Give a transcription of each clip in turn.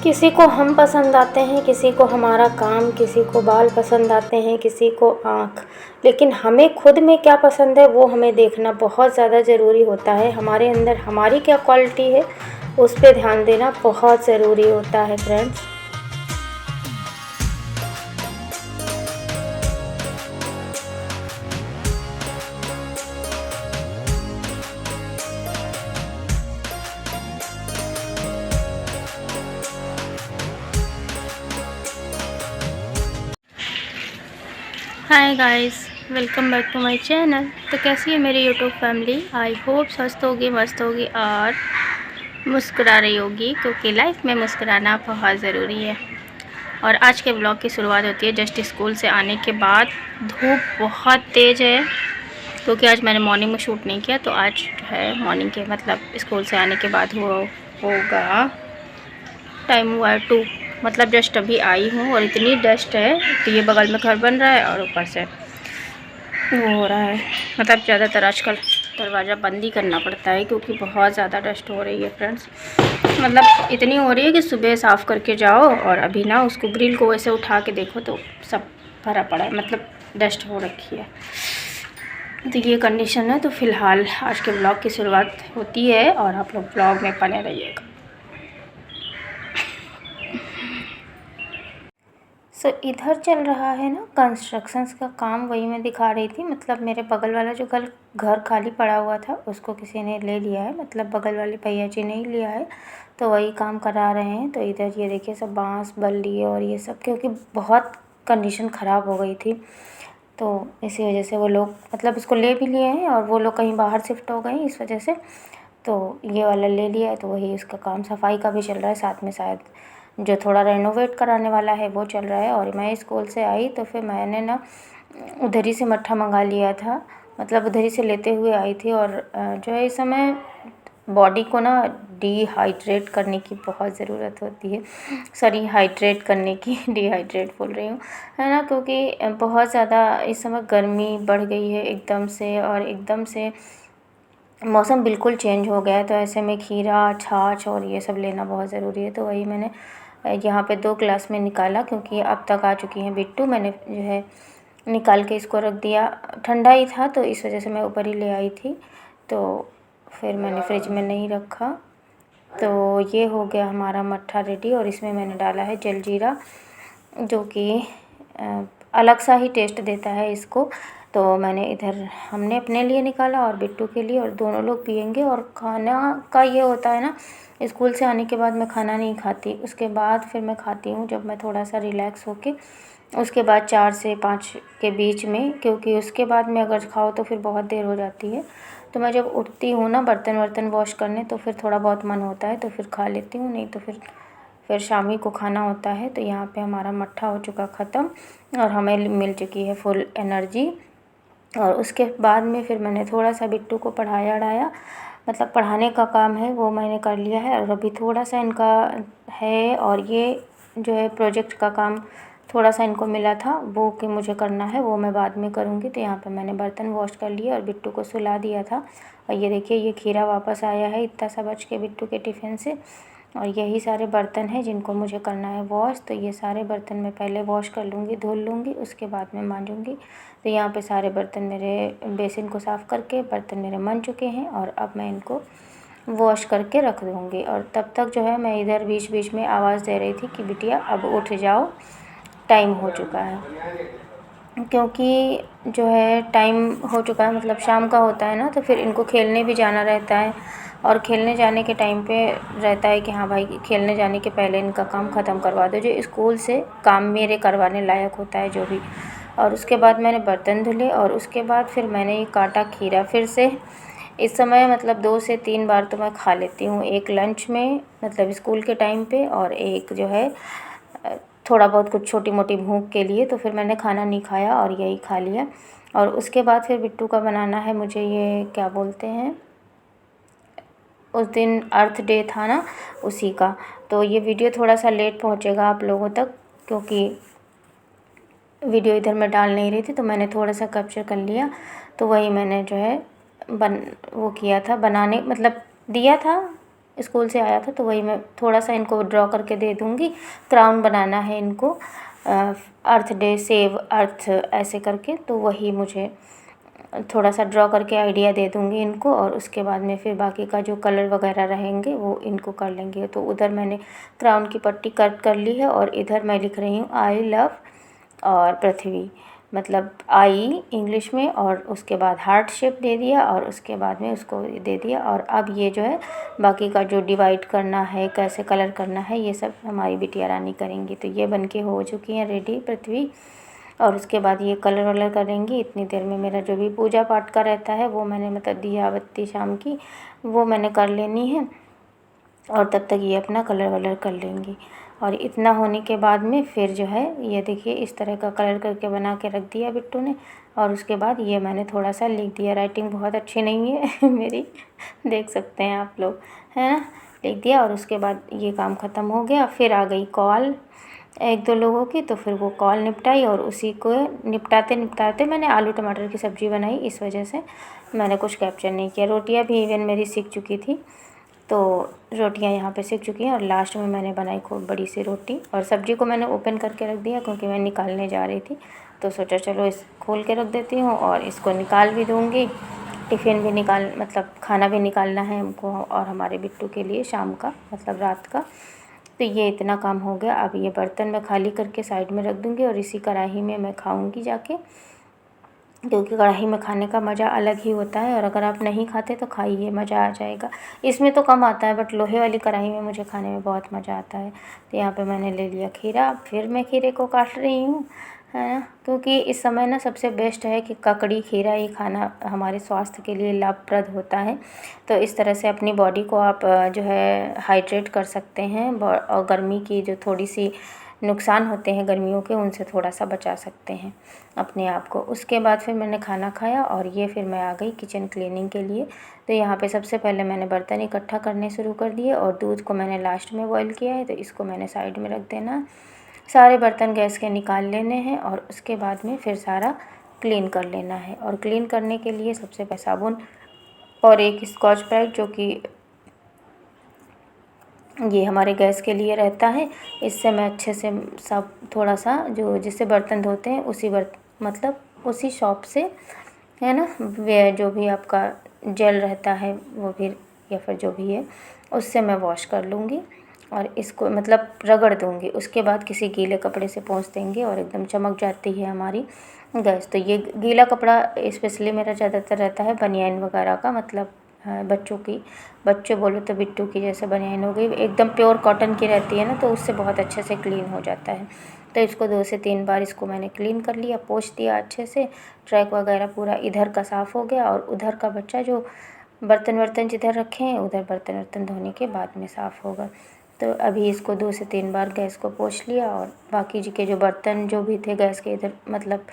किसी को हम पसंद आते हैं, किसी को हमारा काम, किसी को बाल पसंद आते हैं, किसी को आँख। लेकिन हमें खुद में क्या पसंद है वो हमें देखना बहुत ज़्यादा ज़रूरी होता है। हमारे अंदर हमारी क्या क्वालिटी है उस पे ध्यान देना बहुत ज़रूरी होता है friends. Hi guys, welcome back to my channel. तो कैसी है मेरी यूट्यूब फैमिली? आई होप स्वस्थ होगी, मस्त होगी और मुस्कुरा रही होगी, क्योंकि लाइफ में मुस्कुराना बहुत ज़रूरी है। और आज के ब्लॉग की शुरुआत होती है जस्ट स्कूल से आने के बाद। धूप बहुत तेज़ है क्योंकि आज मैंने मॉर्निंग में शूट नहीं किया, तो आज जो है मॉर्निंग के मतलब स्कूल से आने के बाद होगा टाइम हुआ है 2, मतलब जस्ट अभी आई हूँ और इतनी डस्ट है। तो ये बगल में घर बन रहा है और ऊपर से वो हो रहा है, मतलब ज़्यादातर आजकल दरवाज़ा बंद ही करना पड़ता है क्योंकि बहुत ज़्यादा डस्ट हो रही है फ्रेंड्स। मतलब इतनी हो रही है कि सुबह साफ़ करके जाओ और अभी ना उसको ग्रिल को वैसे उठा के देखो तो सब भरा पड़ा है, मतलब डस्ट हो रखी है। तो ये कंडीशन है। तो फ़िलहाल आज के ब्लॉग की शुरुआत होती है और आप लोग ब्लॉग में बने रहिएगा। इधर चल रहा है ना कंस्ट्रक्शंस का काम, वही मैं दिखा रही थी। मतलब मेरे बगल वाला जो घर खाली पड़ा हुआ था उसको किसी ने ले लिया है, मतलब बगल वाले भैया जी ने ही लिया है, तो वही काम करा रहे हैं। तो इधर ये देखिए सब बांस बल्ली और ये सब, क्योंकि बहुत कंडीशन ख़राब हो गई थी तो इसी वजह से वो लोग मतलब इसको ले भी लिए हैं और वो लोग कहीं बाहर शिफ्ट हो गए इस वजह से। तो ये वाला ले लिया है, तो वही उसका काम सफाई का भी चल रहा है, साथ में शायद जो थोड़ा रेनोवेट कराने वाला है वो चल रहा है। और मैं स्कूल से आई तो फिर मैंने ना उधर ही से मट्ठा मंगा लिया था, मतलब उधर ही से लेते हुए आई थी। और जो है इस समय बॉडी को ना डिहाइड्रेट करने की बहुत ज़रूरत होती है, सॉरी हाइड्रेट करने की डिहाइड्रेट बोल रही हूँ, है ना, क्योंकि बहुत ज़्यादा इस समय गर्मी बढ़ गई है एकदम से, और एकदम से मौसम बिल्कुल चेंज हो गया है। तो ऐसे में खीरा छाछ और ये सब लेना बहुत ज़रूरी है। तो वही मैंने यहाँ पे 2 ग्लास में निकाला, क्योंकि अब तक आ चुकी हैं बिट्टू। मैंने जो है निकाल के इसको रख दिया, ठंडा ही था तो इस वजह से मैं ऊपर ही ले आई थी, तो फिर मैंने फ्रिज में नहीं रखा। तो ये हो गया हमारा मट्ठा रेडी, और इसमें मैंने डाला है जलजीरा, जो कि अलग सा ही टेस्ट देता है इसको। तो मैंने इधर हमने अपने लिए निकाला और बिट्टू के लिए, और दोनों लोग पियेंगे। और खाना का ये होता है ना, स्कूल से आने के बाद मैं खाना नहीं खाती, उसके बाद फिर मैं खाती हूँ जब मैं थोड़ा सा रिलैक्स होके, उसके बाद 4 से 5 के बीच में, क्योंकि उसके बाद में अगर खाओ तो फिर बहुत देर हो जाती है। तो मैं जब उठती हूँ ना बर्तन वर्तन वॉश करने, तो फिर थोड़ा बहुत मन होता है तो फिर खा लेती हूँ, नहीं तो फिर शाम ही को खाना होता है। तो यहाँ पे हमारा मट्ठा हो चुका ख़त्म और हमें मिल चुकी है फुल एनर्जी। और उसके बाद में फिर मैंने थोड़ा सा बिट्टू को पढ़ाया, मतलब पढ़ाने का काम है वो मैंने कर लिया है। और अभी थोड़ा सा इनका है, और ये जो है प्रोजेक्ट का काम थोड़ा सा इनको मिला था वो कि मुझे करना है, वो मैं बाद में करूँगी। तो यहाँ पे मैंने बर्तन वॉश कर लिए और बिट्टू को सुला दिया था। और ये देखिए ये खीरा वापस आया है इतना सा बच के बिट्टू के टिफ़िन से। और यही सारे बर्तन हैं जिनको मुझे करना है वॉश। तो ये सारे बर्तन मैं पहले वॉश कर लूँगी, धुल लूँगी, उसके बाद में मांजूँगी। तो यहाँ पे सारे बर्तन मेरे बेसिन को साफ़ करके बर्तन मेरे मन चुके हैं, और अब मैं इनको वॉश करके रख दूँगी। और तब तक जो है मैं इधर बीच बीच में आवाज़ दे रही थी कि बिटिया अब उठ जाओ, टाइम हो चुका है। क्योंकि जो है टाइम हो चुका है, मतलब शाम का होता है ना, तो फिर इनको खेलने भी जाना रहता है। और खेलने जाने के टाइम पे रहता है कि हाँ भाई खेलने जाने के पहले इनका काम ख़त्म करवा दो, जो स्कूल से काम मेरे करवाने लायक होता है जो भी। और उसके बाद मैंने बर्तन धुले, और उसके बाद फिर मैंने ये काटा खीरा फिर से। इस समय मतलब 2 से 3 बार तो मैं खा लेती हूँ, एक लंच में मतलब स्कूल के टाइम पे, और एक जो है थोड़ा बहुत कुछ छोटी मोटी भूख के लिए। तो फिर मैंने खाना नहीं खाया और यही खा लिया। और उसके बाद फिर बिट्टू का बनाना है मुझे, ये क्या बोलते हैं, उस दिन अर्थ डे था ना, उसी का। तो ये वीडियो थोड़ा सा लेट पहुंचेगा आप लोगों तक, क्योंकि वीडियो इधर मैं डाल नहीं रही थी, तो मैंने थोड़ा सा कैप्चर कर लिया। तो वही मैंने जो है वो किया था बनाने, मतलब दिया था स्कूल से आया था, तो वही मैं थोड़ा सा इनको ड्रॉ करके दे दूँगी। क्राउन बनाना है इनको, अर्थ डे, सेव अर्थ ऐसे करके, तो वही मुझे थोड़ा सा ड्रॉ करके आइडिया दे दूँगी इनको, और उसके बाद में फिर बाकी का जो कलर वगैरह रहेंगे वो इनको कर लेंगे। तो उधर मैंने क्राउन की पट्टी कट कर ली है, और इधर मैं लिख रही हूँ आई लव और पृथ्वी, मतलब आई इंग्लिश में, और उसके बाद हार्ट शेप दे दिया, और उसके बाद में उसको दे दिया। और अब ये जो है बाकी का जो डिवाइड करना है, कैसे कलर करना है, ये सब हमारी बिटिया रानी करेंगी। तो ये बनके हो चुकी हैं रेडी पृथ्वी, और उसके बाद ये कलर वलर करेंगी। इतनी देर में मेरा जो भी पूजा पाठ का रहता है वो मैंने मतलब दिया बत्ती शाम की वो मैंने कर लेनी है, और तब तक ये अपना कलर वलर कर लेंगी। और इतना होने के बाद में फिर जो है ये देखिए इस तरह का कलर करके बना के रख दिया बिट्टू ने। और उसके बाद ये मैंने थोड़ा सा लिख दिया, राइटिंग बहुत अच्छी नहीं है मेरी, देख सकते हैं आप लोग, है ना, लिख दिया। और उसके बाद ये काम ख़त्म हो गया। फिर आ गई कॉल एक दो लोगों की, तो फिर वो कॉल निपटाई, और उसी को निपटाते निपटाते मैंने आलू टमाटर की सब्ज़ी बनाई। इस वजह से मैंने कुछ कैप्चर नहीं किया। रोटियां भी इवन मेरी सीख चुकी थी, तो रोटियां यहाँ पे सीख चुकी हैं। और लास्ट में मैंने बनाई खूब बड़ी सी रोटी, और सब्ज़ी को मैंने ओपन करके रख दिया क्योंकि मैं निकालने जा रही थी। तो सोचा चलो इस खोल के रख देती हूँ, और इसको निकाल भी दूँगी। टिफ़िन भी निकाल मतलब खाना भी निकालना है हमको, और हमारे बिट्टू के लिए शाम का मतलब रात का। तो ये इतना काम हो गया। अब ये बर्तन मैं खाली करके साइड में रख दूँगी, और इसी कढ़ाई में मैं खाऊँगी जाके, क्योंकि कढ़ाई में खाने का मज़ा अलग ही होता है। और अगर आप नहीं खाते तो खाइए, मज़ा आ जाएगा। इसमें तो कम आता है, बट लोहे वाली कढ़ाई में मुझे खाने में बहुत मज़ा आता है। तो यहाँ पे मैंने ले लिया खीरा, फिर मैं खीरे को काट रही हूँ, है ना, क्योंकि इस समय ना सबसे बेस्ट है कि ककड़ी खीरा ये खाना हमारे स्वास्थ्य के लिए लाभप्रद होता है। तो इस तरह से अपनी बॉडी को आप जो है हाइड्रेट कर सकते हैं, और गर्मी की जो थोड़ी सी नुकसान होते हैं गर्मियों के, उनसे थोड़ा सा बचा सकते हैं अपने आप को। उसके बाद फिर मैंने खाना खाया, और ये फिर मैं आ गई किचन क्लीनिंग के लिए। तो यहाँ पे सबसे पहले मैंने बर्तन इकट्ठा करने शुरू कर दिए, और दूध को मैंने लास्ट में बॉईल किया है, तो इसको मैंने साइड में रख देना। सारे बर्तन गैस के निकाल लेने हैं, और उसके बाद में फिर सारा क्लीन कर लेना है। और क्लीन करने के लिए सबसे पहले साबुन और एक स्कॉच ब्राइट, जो कि ये हमारे गैस के लिए रहता है, इससे मैं अच्छे से सब थोड़ा सा जो जिससे बर्तन धोते हैं उसी मतलब उसी शॉप से, है ना, वे जो भी आपका जेल रहता है वो भी, या फिर जो भी है उससे मैं वॉश कर लूँगी, और इसको मतलब रगड़ दूँगी। उसके बाद किसी गीले कपड़े से पोंछ देंगे, और एकदम चमक जाती है हमारी गैस। तो ये गीला कपड़ा स्पेशली मेरा ज़्यादातर रहता है बनियान वगैरह का, मतलब बच्चों की, बच्चे बोलो तो बिट्टू की जैसे बनियान हो गई, एकदम प्योर कॉटन की रहती है ना, तो उससे बहुत अच्छे से क्लीन हो जाता है। तो इसको 2 से 3 बार इसको मैंने क्लीन कर लिया, पोंछ दिया अच्छे से। ट्रैक वगैरह पूरा इधर का साफ़ हो गया, और उधर का बच्चा जो बर्तन वर्तन जिधर रखे हैं उधर बर्तन वर्तन धोने के बाद में साफ़ होगा। तो अभी इसको 2 से 3 बार गैस को पोंछ लिया, और बाकी जी के जो बर्तन जो भी थे गैस के इधर मतलब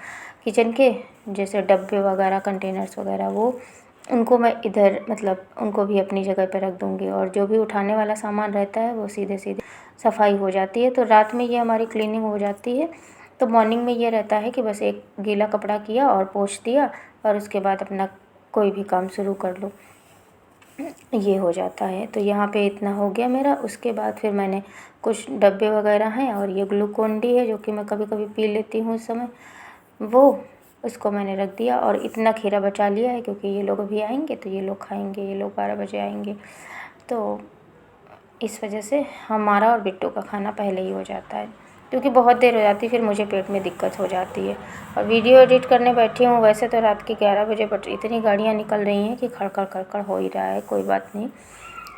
किचन के, जैसे डब्बे वगैरह कंटेनर्स वगैरह, वो उनको मैं इधर मतलब उनको भी अपनी जगह पे रख दूँगी। और जो भी उठाने वाला सामान रहता है वो सीधे सीधे सफाई हो जाती है। तो रात में ये हमारी क्लीनिंग हो जाती है। तो मॉर्निंग में ये रहता है कि बस एक गीला कपड़ा किया और पोंछ दिया, और उसके बाद अपना कोई भी काम शुरू कर लो, ये हो जाता है। तो यहाँ पे इतना हो गया मेरा। उसके बाद फिर मैंने कुछ डब्बे वगैरह हैं, और ये ग्लूकोन डी है जो कि मैं कभी कभी पी लेती हूँ उस समय, वो उसको मैंने रख दिया। और इतना खीरा बचा लिया है क्योंकि ये लोग अभी आएंगे तो ये लोग खाएंगे, ये लोग 12 बजे आएंगे, तो इस वजह से हमारा और बिट्टू का खाना पहले ही हो जाता है, क्योंकि बहुत देर हो जाती है फिर मुझे पेट में दिक्कत हो जाती है। और वीडियो एडिट करने बैठी हूँ वैसे तो रात के 11 बजे, बट इतनी गाड़ियाँ निकल रही हैं कि खड़खड़ खड़खड़ हो ही रहा है। कोई बात नहीं,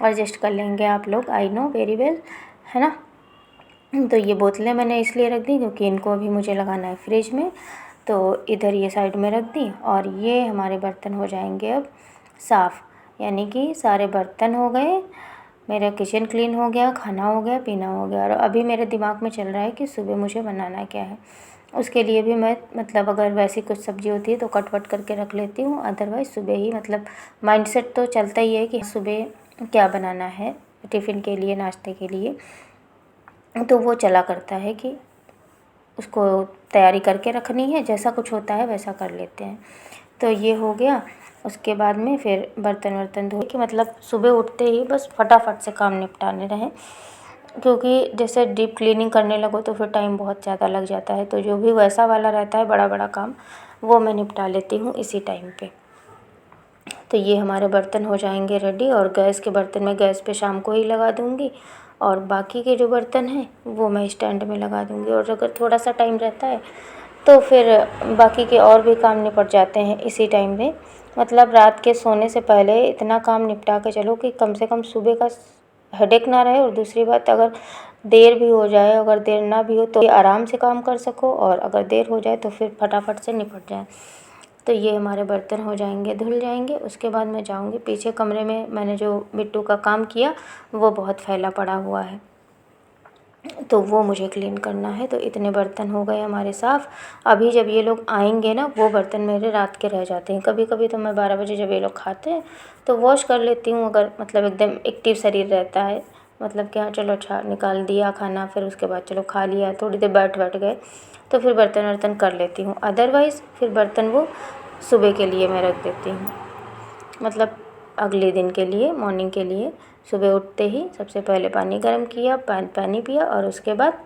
एडजस्ट कर लेंगे आप लोग, आई नो वेरी वेल, है ना। तो ये बोतलें मैंने इसलिए रख दी क्योंकि इनको अभी मुझे लगाना है फ्रिज में, तो इधर ये साइड में रख दी। और ये हमारे बर्तन हो जाएंगे अब साफ़, यानी कि सारे बर्तन हो गए, मेरा किचन क्लीन हो गया, खाना हो गया, पीना हो गया। और अभी मेरे दिमाग में चल रहा है कि सुबह मुझे बनाना क्या है। उसके लिए भी मैं मतलब अगर वैसी कुछ सब्ज़ी होती है तो कट वट करके रख लेती हूँ, अदरवाइज़ सुबह ही मतलब माइंडसेट तो चलता ही है कि सुबह क्या बनाना है टिफ़िन के लिए, नाश्ते के लिए, तो वो चला करता है कि उसको तैयारी करके रखनी है, जैसा कुछ होता है वैसा कर लेते हैं। तो ये हो गया। उसके बाद में फिर बर्तन वर्तन धो के मतलब सुबह उठते ही बस फटाफट से काम निपटाने रहें, क्योंकि जैसे डीप क्लीनिंग करने लगो तो फिर टाइम बहुत ज़्यादा लग जाता है। तो जो भी वैसा वाला रहता है बड़ा बड़ा काम, वो मैं निपटा लेती हूँ इसी टाइम पे। तो ये हमारे बर्तन हो जाएंगे रेडी, और गैस के बर्तन मैं गैस पे शाम को ही लगा दूँगी, और बाकी के जो बर्तन हैं वो मैं स्टैंड में लगा दूँगी। और अगर थोड़ा सा टाइम रहता है तो फिर बाकी के और भी काम निपट जाते हैं इसी टाइम में। मतलब रात के सोने से पहले इतना काम निपटा के चलो कि कम से कम सुबह का हेडेक ना रहे। और दूसरी बात, अगर देर भी हो जाए, अगर देर ना भी हो तो आराम से काम कर सको, और अगर देर हो जाए तो फिर फटाफट से निपट जाए। तो ये हमारे बर्तन हो जाएंगे, धुल जाएंगे। उसके बाद मैं जाऊँगी पीछे कमरे में, मैंने जो बिट्टू का काम किया वो बहुत फैला पड़ा हुआ है, तो वो मुझे क्लीन करना है। तो इतने बर्तन हो गए हमारे साफ़। अभी जब ये लोग आएंगे ना, वो बर्तन मेरे रात के रह जाते हैं। कभी कभी तो मैं 12 बजे जब ये लोग खाते हैं तो वॉश कर लेती हूँ, अगर मतलब एकदम एक्टिव शरीर रहता है, मतलब कि हाँ चलो अच्छा निकाल दिया खाना, फिर उसके बाद चलो खा लिया, थोड़ी देर बैठ गए, तो फिर बर्तन वर्तन कर लेती हूँ। अदरवाइज़ फिर बर्तन वो सुबह के लिए मैं रख देती हूँ, मतलब अगले दिन के लिए, मॉर्निंग के लिए। सुबह उठते ही सबसे पहले पानी गर्म किया, पानी पिया, और उसके बाद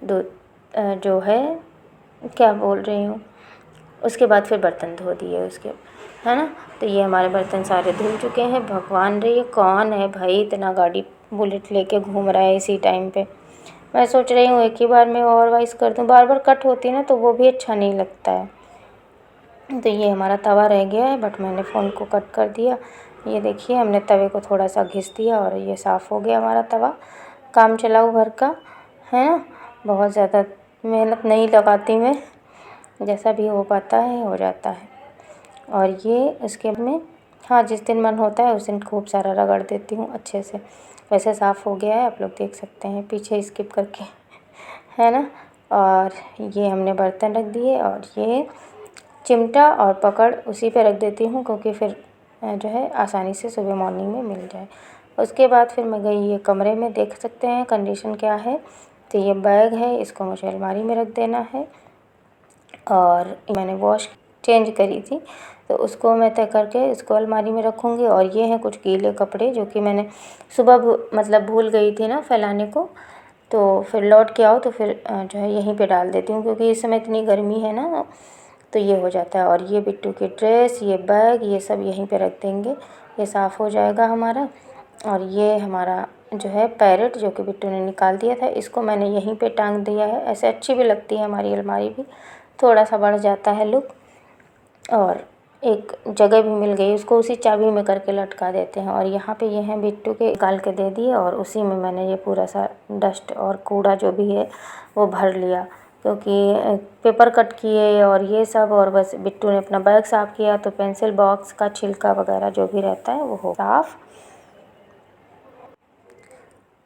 दूध जो है, क्या बोल रही हूँ, उसके बाद फिर बर्तन धो दिए उसके, है ना। तो ये हमारे बर्तन सारे धुल चुके हैं। भगवान रे, ये कौन है भाई इतना गाड़ी बुलेट लेके घूम रहा है इसी टाइम पे। मैं सोच रही हूँ एक ही बार में ओवरवाइज कर दूँ, बार बार कट होती है ना तो वो भी अच्छा नहीं लगता है। तो ये हमारा तवा रह गया है, बट मैंने फ़ोन को कट कर दिया। ये देखिए हमने तवे को थोड़ा सा घिस दिया और ये साफ़ हो गया हमारा तवा। काम चलाऊ घर का है ना, बहुत ज़्यादा मेहनत नहीं लगाती मैं, जैसा भी हो पाता है हो जाता है। और ये इसके में, हाँ जिस दिन मन होता है उस दिन खूब सारा रगड़ देती हूँ अच्छे से। वैसे साफ़ हो गया है, आप लोग देख सकते हैं पीछे स्किप करके, है ना। और ये हमने बर्तन रख दिए, और ये चिमटा और पकड़ उसी पे रख देती हूँ, क्योंकि फिर जो है आसानी से सुबह मॉर्निंग में मिल जाए। उसके बाद फिर मैं गई ये कमरे में, देख सकते हैं कंडीशन क्या है। तो ये बैग है, इसको मुझे अलमारी में रख देना है। और मैंने वॉश चेंज करी थी तो उसको मैं तय करके इसको अलमारी में रखूँगी। और ये हैं कुछ गीले कपड़े जो कि मैंने सुबह मतलब भूल गई थी ना फैलाने को, तो फिर लौट के आओ तो फिर जो है यहीं पे डाल देती हूँ, क्योंकि इस समय इतनी गर्मी है ना, तो ये हो जाता है। और ये बिट्टू की ड्रेस, ये बैग, ये सब यहीं पे रख देंगे, ये साफ़ हो जाएगा हमारा। और ये हमारा जो है पैरेट जो कि बिट्टू ने निकाल दिया था, इसको मैंने यहीं पे टांग दिया है। ऐसे अच्छी भी लगती है हमारी अलमारी भी, थोड़ा सा बढ़ जाता है लुक। और एक जगह भी मिल गई, उसको उसी चाबी में करके लटका देते हैं। और यहाँ पे ये हैं बिट्टू के, निकाल के दे दिए, और उसी में मैंने ये पूरा सा डस्ट और कूड़ा जो भी है वो भर लिया, क्योंकि पेपर कट किए और ये सब, और बस बिट्टू ने अपना बैग साफ़ किया तो पेंसिल बॉक्स का छिलका वगैरह जो भी रहता है वो हो साफ़।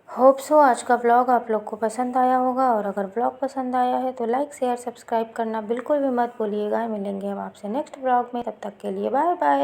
होप सो आज का ब्लॉग आप लोग को पसंद आया होगा, और अगर ब्लॉग पसंद आया है तो लाइक शेयर सब्सक्राइब करना बिल्कुल भी मत भूलिएगा। मिलेंगे हम आपसे नेक्स्ट ब्लॉग में, तब तक के लिए बाय बाय।